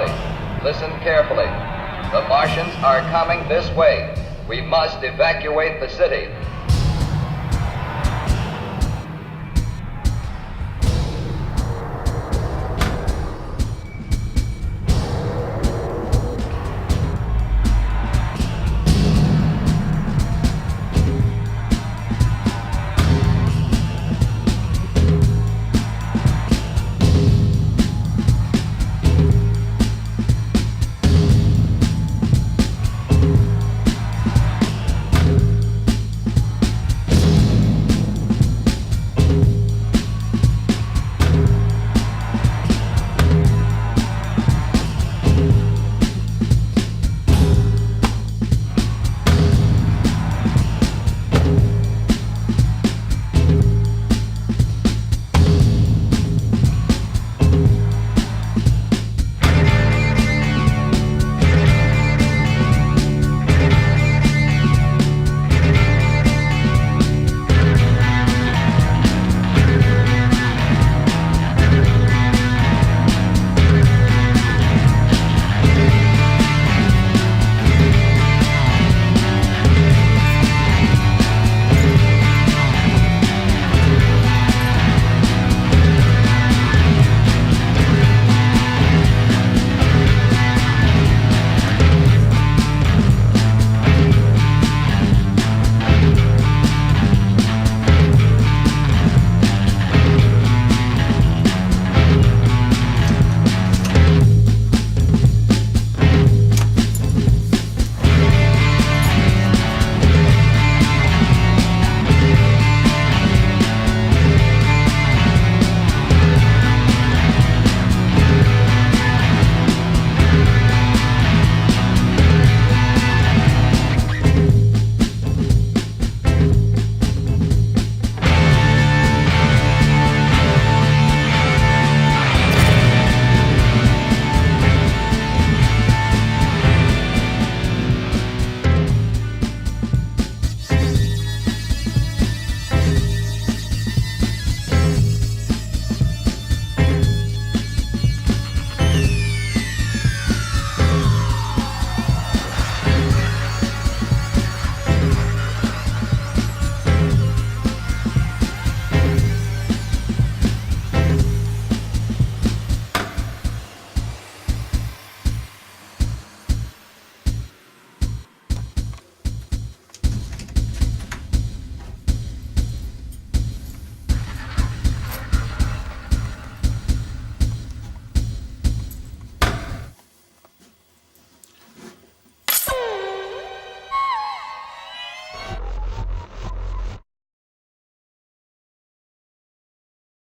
Everybody, listen carefully. The Martians are coming this way. We must evacuate the city.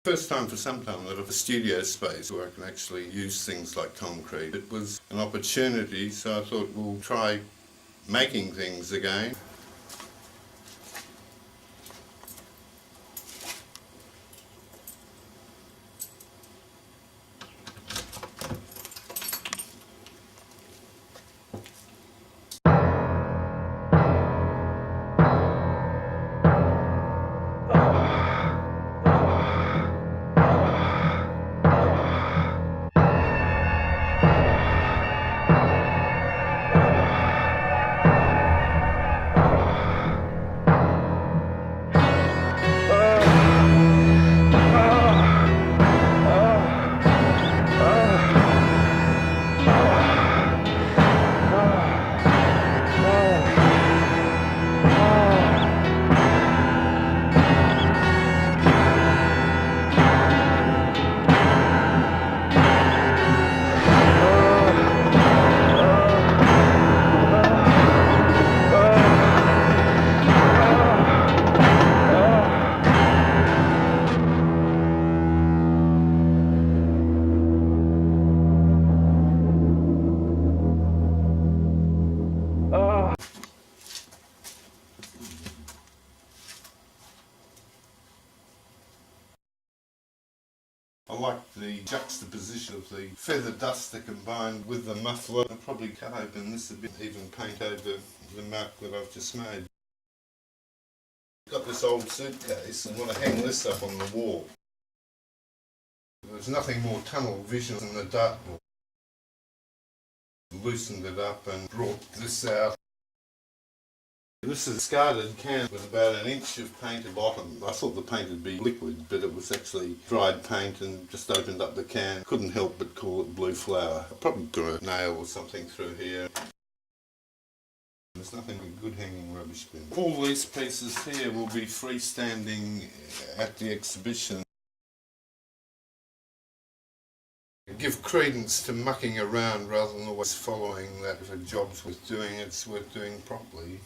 First time for some time that I have a studio space where I can actually use things like concrete. It was an opportunity, so I thought we'll try making things again. I like the juxtaposition of the feather duster combined with the muffler. I'll probably cut open this a bit, even paint over the mark that I've just made. I've got this old suitcase and want to hang this up on the wall. There's nothing more tunnel vision than the dartboard. loosened it up and brought this out. This is a discarded can with about an inch of paint at the bottom. I thought the paint would be liquid, but it was actually dried paint, and just opened up the can. Couldn't help but call it Blue Flower. I probably got a nail or something through here. There's nothing but good hanging rubbish bin. All these pieces here will be freestanding at the exhibition. Give credence to mucking around rather than always following that if a job's worth doing, it's worth doing properly.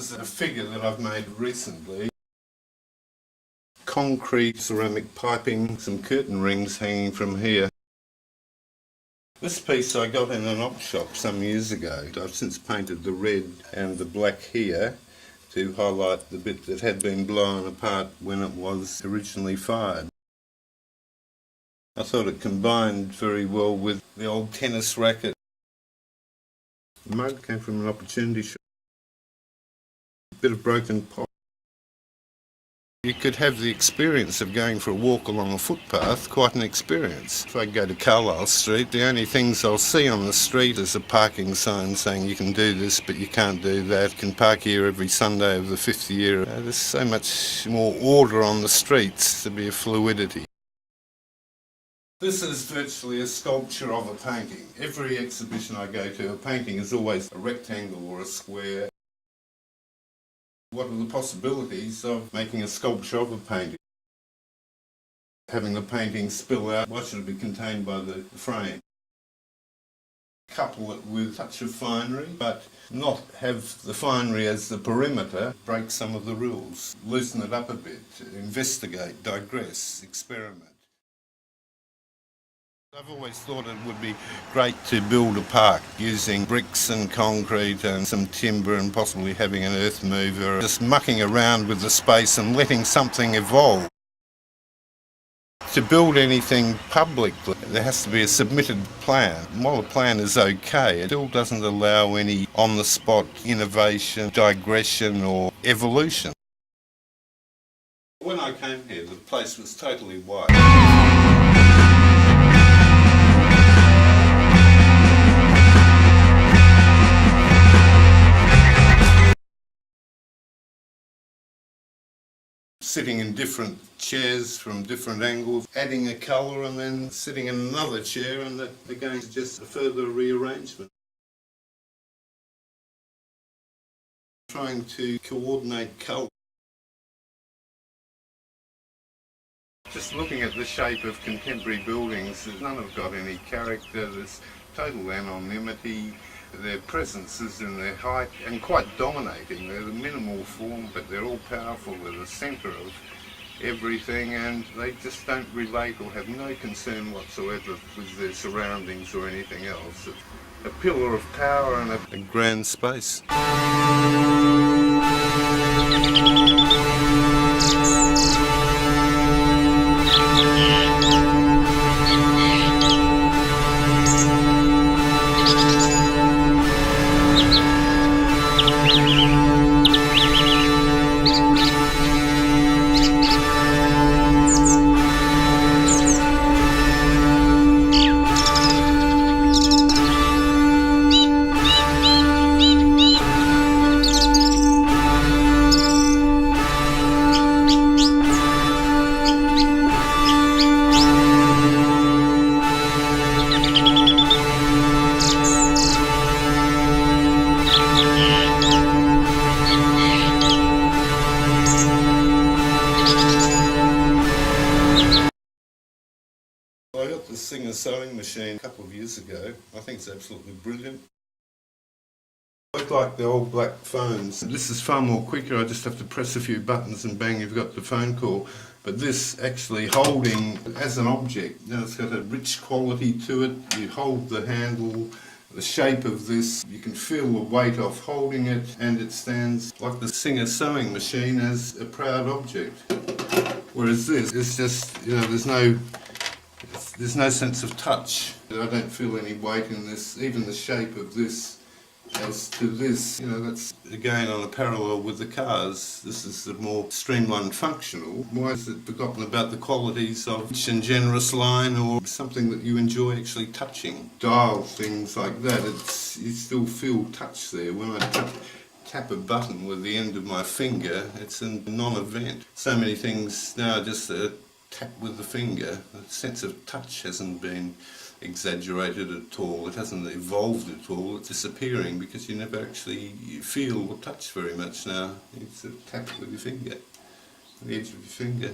is a figure that I've made recently. Concrete ceramic piping, some curtain rings hanging from here. This piece I got in an op shop some years ago. I've since painted the red and the black here to highlight the bit that had been blown apart when it was originally fired. I thought it combined very well with the old tennis racket. The mug came from an opportunity shop. A bit of broken pot. You could have the experience of going for a walk along a footpath, quite an experience. If I go to Carlisle Street, the only things I'll see on the street is a parking sign saying you can do this but you can't do that. You can park here every Sunday of the 5th year. There's so much more order on the streets, to be a fluidity. This is virtually a sculpture of a painting. Every exhibition I go to, a painting is always a rectangle or a square. What are the possibilities of making a sculpture of a painting? Having the painting spill out, why should it be contained by the frame? Couple it with a touch of finery, but not have the finery as the perimeter. Break some of the rules, loosen it up a bit, investigate, digress, experiment. I've always thought it would be great to build a park using bricks and concrete and some timber and possibly having an earth mover, just mucking around with the space and letting something evolve. To build anything publicly, there has to be a submitted plan. While the plan is okay, it still doesn't allow any on-the-spot innovation, digression or evolution. When I came here, the place was totally white. Sitting in different chairs from different angles, adding a colour and then sitting in another chair, and that again is just a further rearrangement. Trying to coordinate colour. Just looking at the shape of contemporary buildings, none have got any character, there's total anonymity. Their presence is in their height and quite dominating. They're the minimal form, but they're all powerful. They're the centre of everything, and they just don't relate or have no concern whatsoever with their surroundings or anything else. It's a pillar of power and a grand space. I got this Singer sewing machine a couple of years ago. I think it's absolutely brilliant. I like the old black phones. This is far more quicker. I just have to press a few buttons and bang, you've got the phone call. But this actually holding as an object, it's got a rich quality to it. You hold the handle, the shape of this, you can feel the weight of holding it, and it stands like the Singer sewing machine as a proud object. Whereas this is just, there's no sense of touch. I don't feel any weight in this, even the shape of this as to this, that's again on a parallel with the cars. This is the more streamlined functional. Why is it forgotten about the qualities of rich and generous line or something that you enjoy actually touching? Dial things like that, you still feel touch there. When I tap a button with the end of my finger, it's a non-event. So many things now just tap with the finger. The sense of touch hasn't been exaggerated at all. It hasn't evolved at all. It's disappearing because you never actually feel or touch very much now. It's a tap with your finger, the edge of your finger.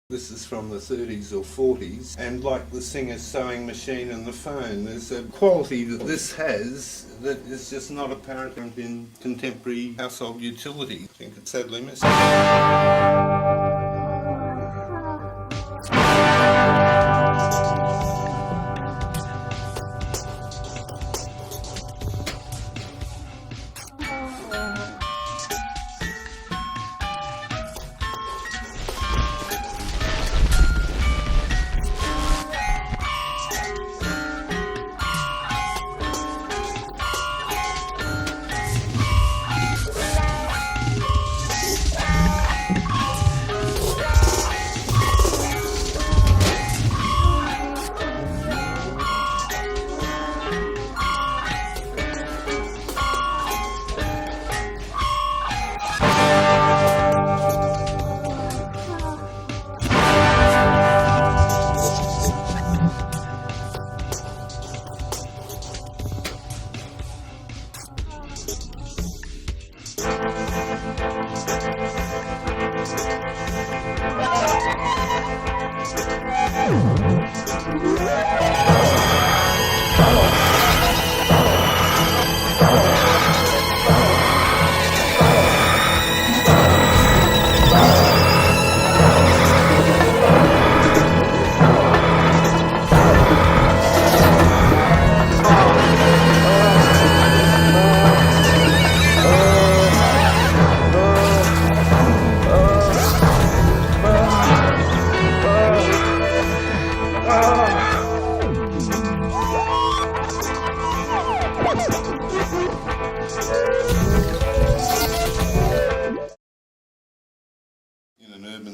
This is from the 30s or 40s, and like the singer's sewing machine and the phone, there's a quality that this has that is just not apparent in contemporary household utility. I think it's sadly missing.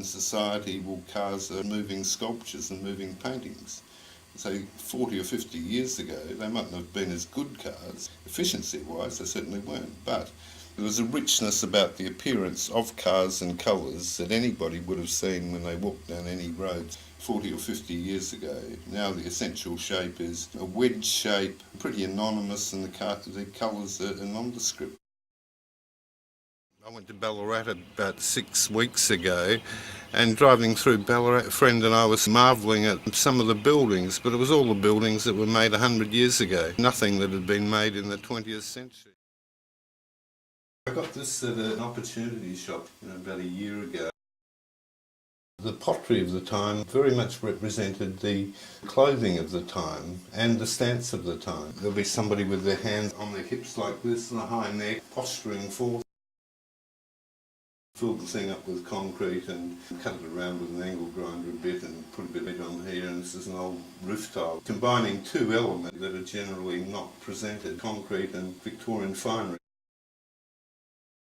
Society, well, cars are moving sculptures and moving paintings. So 40 or 50 years ago, they mightn't have been as good cars. Efficiency-wise, they certainly weren't. But there was a richness about the appearance of cars and colours that anybody would have seen when they walked down any roads 40 or 50 years ago. Now the essential shape is a wedge shape, pretty anonymous, and the colours are nondescript. I went to Ballarat about 6 weeks ago, and driving through Ballarat, a friend and I was marvelling at some of the buildings, but it was all the buildings that were made 100 years ago, nothing that had been made in the 20th century. I got this at an opportunity shop about a year ago. The pottery of the time very much represented the clothing of the time and the stance of the time. There'll be somebody with their hands on their hips like this and a high neck, posturing forth. Filled the thing up with concrete and cut it around with an angle grinder a bit and put a bit on here, and this is an old roof tile, combining two elements that are generally not presented, concrete and Victorian finery.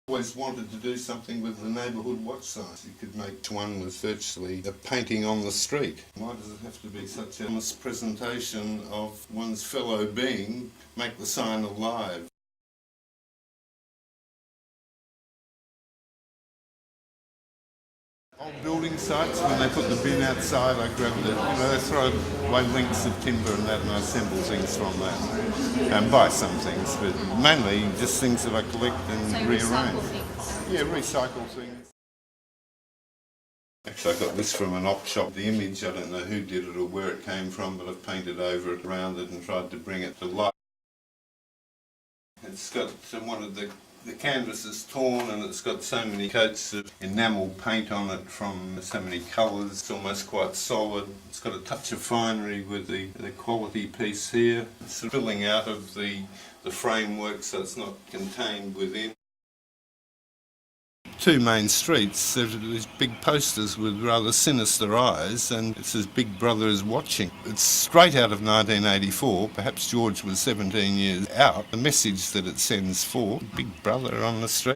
Always wanted to do something with the neighbourhood watch signs. You could make one with virtually a painting on the street. Why does it have to be such a mispresentation of one's fellow being? Make the sign alive. Old building sites, when they put the bin outside, I grabbed it. They throw away links of timber and that, and I assemble things from that. And buy some things, but mainly just things that I collect and rearrange. Yeah, recycle things. Actually, I got this from an op shop. The image, I don't know who did it or where it came from, but I've painted over it, around it, and tried to bring it to life. It's got one of the canvas is torn, and it's got so many coats of enamel paint on it from so many colours. It's almost quite solid. It's got a touch of finery with the quality piece here. It's filling out of the framework so it's not contained within. Two main streets, there's these big posters with rather sinister eyes, and it says Big Brother is watching. It's straight out of 1984, perhaps George was 17 years out. The message that it sends forth, Big Brother on the street.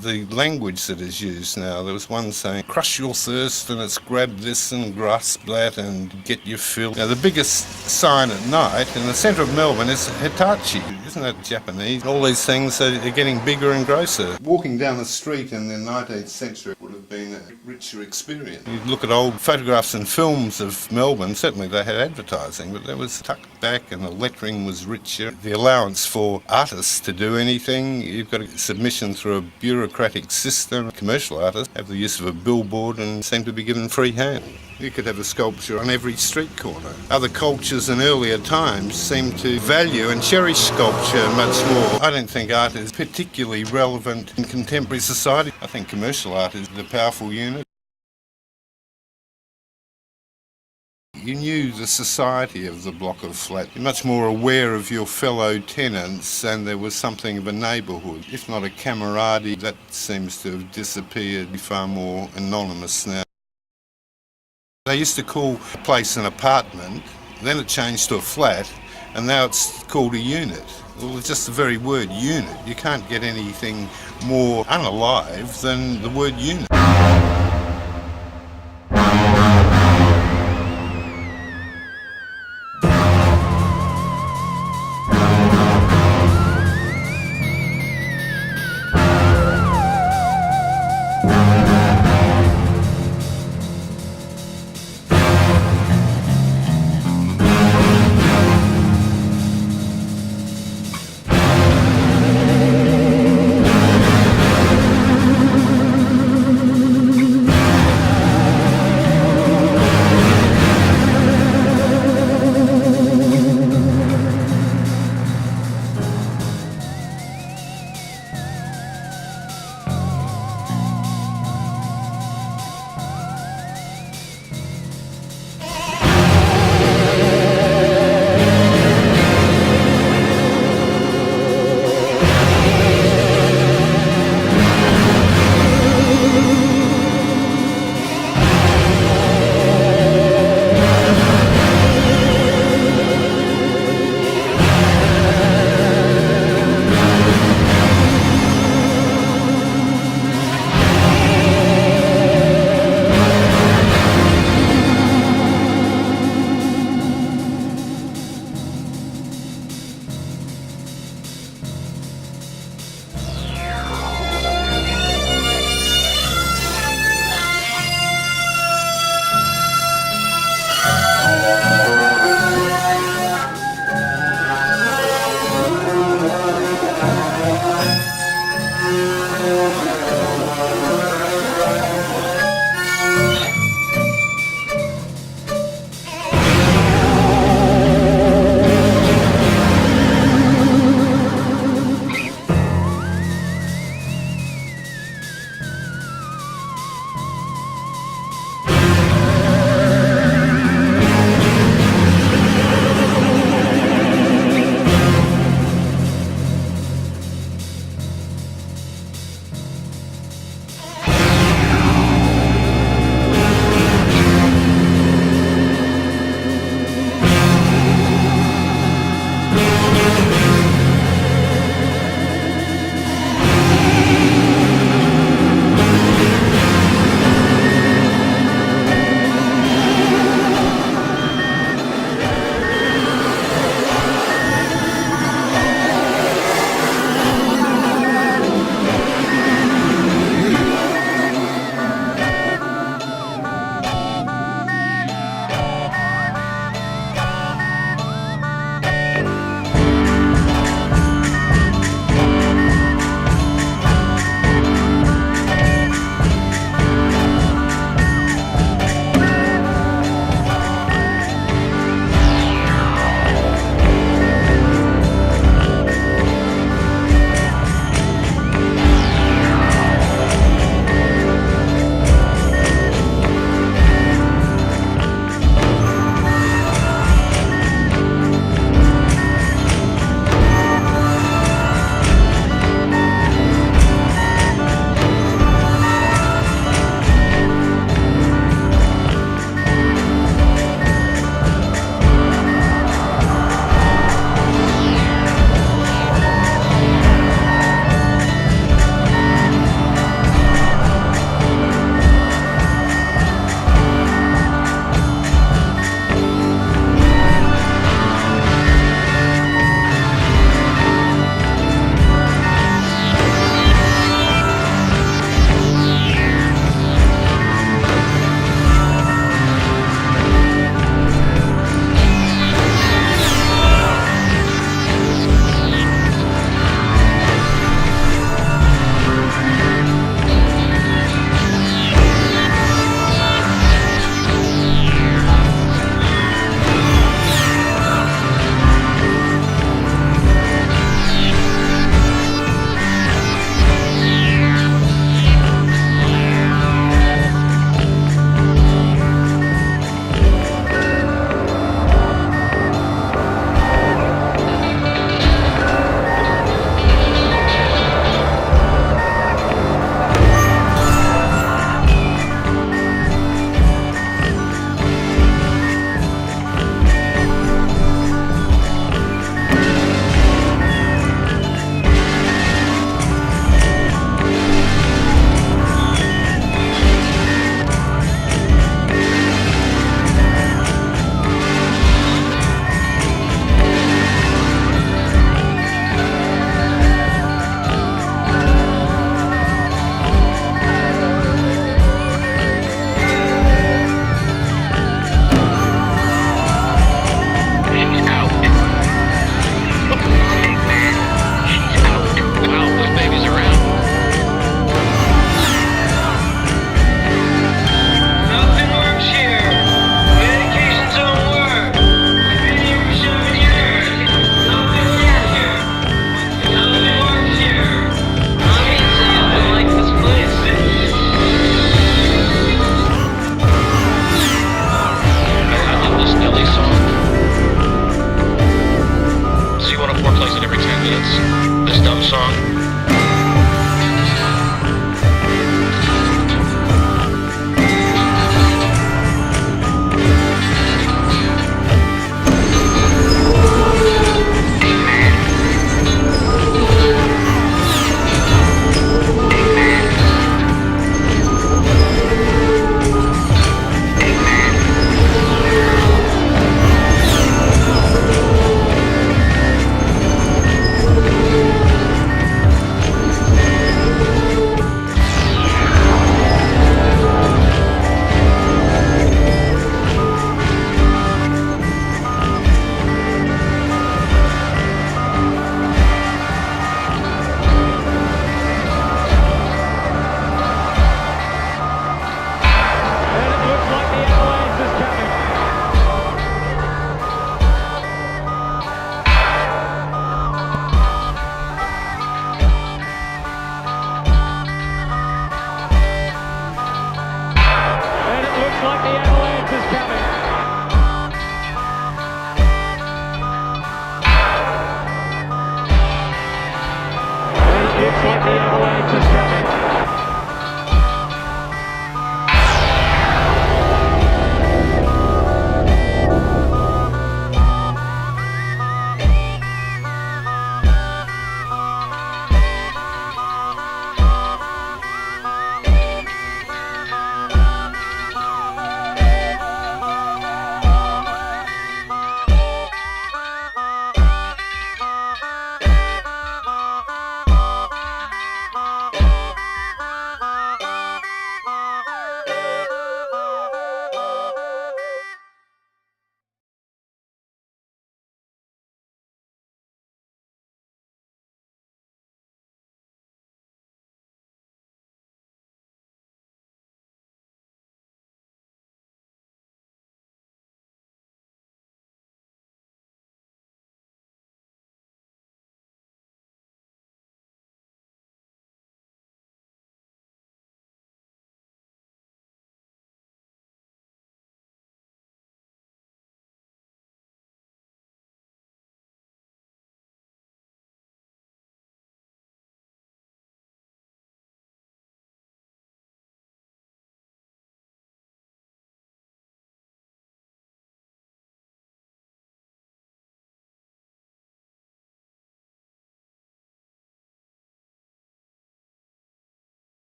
The language that is used now, there was one saying, crush your thirst, and it's grab this and grasp that and get your fill. Now the biggest sign at night in the centre of Melbourne is Hitachi. Isn't that Japanese? All these things are getting bigger and grosser. Walking down the street in the 19th century would have been a rich richer experience. You look at old photographs and films of Melbourne, certainly they had advertising, but that was tucked back and the lettering was richer. The allowance for artists to do anything, you've got a submission through a bureaucratic system. Commercial artists have the use of a billboard and seem to be given free hand. You could have a sculpture on every street corner. Other cultures in earlier times seem to value and cherish sculpture much more. I don't think art is particularly relevant in contemporary society. I think commercial art is the powerful unit. You knew the society of the block of flat. You're much more aware of your fellow tenants, and there was something of a neighbourhood, if not a camaraderie. That seems to have disappeared, far more anonymous now. They used to call a place an apartment, then it changed to a flat, and now it's called a unit. Well, it's just the very word unit. You can't get anything more unalive than the word unit.